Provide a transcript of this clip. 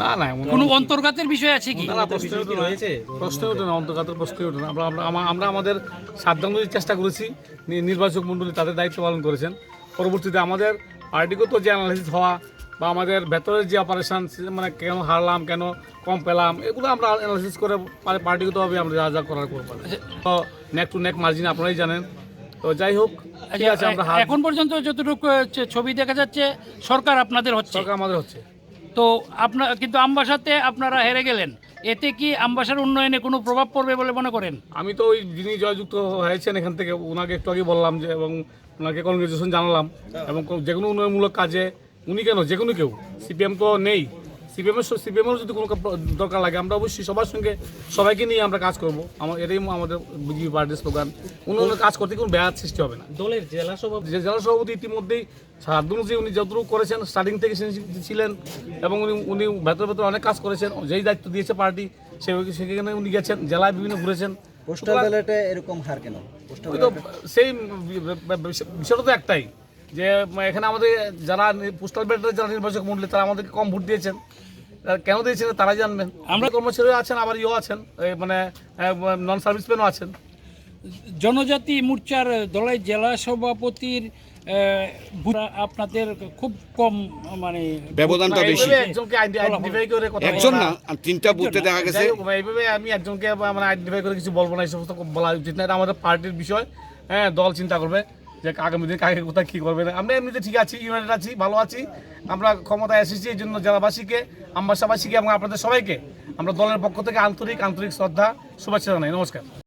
না না, কোনো অন্তর্ঘাতের বিষয় আছে কি? প্রশ্ন ওঠে না, অন্তর্ঘাতের প্রশ্ন ওঠে না। আমরা আমাদের সাধ্যানুযায়ী চেষ্টা করেছি, নির্বাচক মণ্ডলী তাদের দায়িত্ব পালন করেছেন। পরবর্তীতে আমাদের পার্টিগত যে অ্যানালাইসিস হওয়া বা আমাদের ভেতরের যে অপারেশন, মানে কেন হারলাম, কেন কম পেলাম, এগুলো আমরা অ্যানালাইসিস করে পার্টিগতভাবে আমরা যা যা করার করবো। তো নেক টু নেক মার্জিন আপনারাই জানেন। তো যাই হোক, ঠিক আছে, আমরা এখন পর্যন্ত যতটুকু ছবি দেখা যাচ্ছে সরকার আপনাদের হচ্ছে, সরকার আমাদের হচ্ছে। তো আপনার কিন্তু আমবাসাতে আপনারা হেরে গেলেন, এতে কি আমবাসার উন্নয়নে কোনো প্রভাব পড়বে বলে মনে করেন? আমি তো ওই যিনি জয়যুক্ত হয়েছেন এখান থেকে, ওনাকে একটু আগে বললাম যে, এবং ওনাকে কনগ্রেচুলেশন জানালাম। এবং যে কোনো উন্নয়নমূলক কাজে উনি কেন, যে কোনো কেউ, সিপিএম তো নেই, সিপিএমেরও যদি কোনো দরকার লাগে আমরা অবশ্যই সবার সঙ্গে সবাইকে নিয়ে আমরা কাজ করবো। এটাই আমাদের বিজেপি পার্টির স্লোগান। উন্নয়নের কাজ করতে কোনো ব্যাঘাত সৃষ্টি হবে না। দলের জেলা সভাপতি ইতিমধ্যেই সাধ্যনুযায়ী উনি যতটুকু করেছেন, স্টার্টিং থেকে ছিলেন, এবং উনি ভেতরে ভেতরে অনেক কাজ করেছেন। যেই দায়িত্ব দিয়েছে পার্টি, সেখানে উনি গেছেন, জেলায় বিভিন্ন ঘুরেছেন। পোস্টাল ব্যালটে এরকম হার কেন? ওই তো সেই বিষয়টা তো একটাই, যে এখানে আমাদের যারা পোস্টাল ব্যালটে যারা নির্বাচক মণ্ডলী, তারা আমাদেরকে কম ভোট দিয়েছেন। কেন দিয়েছেন তারাই জানবেন। আমরা কর্মচারী আছেন, আবার আছেন, মানে নন সার্ভিসম্যানও আছেন। জনজাতি মোর্চার দলের জেলা সভাপতির আপনাদের খুব কম, মানে ব্যবধানটা বেশি। একজনকে আইডেন্টিফাই করে কথা একজন না, তিনটা বুথে দেখা গেছে। এইভাবে আমি একজনকে মানে আইডেন্টিফাই করে কিছু বলবো না, এই সমস্ত বলা উচিত না। এটা আমাদের পার্টির বিষয়। হ্যাঁ, দল চিন্তা করবে যে আগামী দিনে কাকে কোথায় কী করবে না। আমরা এমনিতে ঠিক আছি, ইউনাইটেড আছি, ভালো আছি। আমরা ক্ষমতায় এসেছি, এই জন্য জেলাবাসীকে, আমবাসাবাসীকে এবং আপনাদের সবাইকে আমরা দলের পক্ষ থেকে আন্তরিক শ্রদ্ধা, শুভেচ্ছা জানাই। নমস্কার।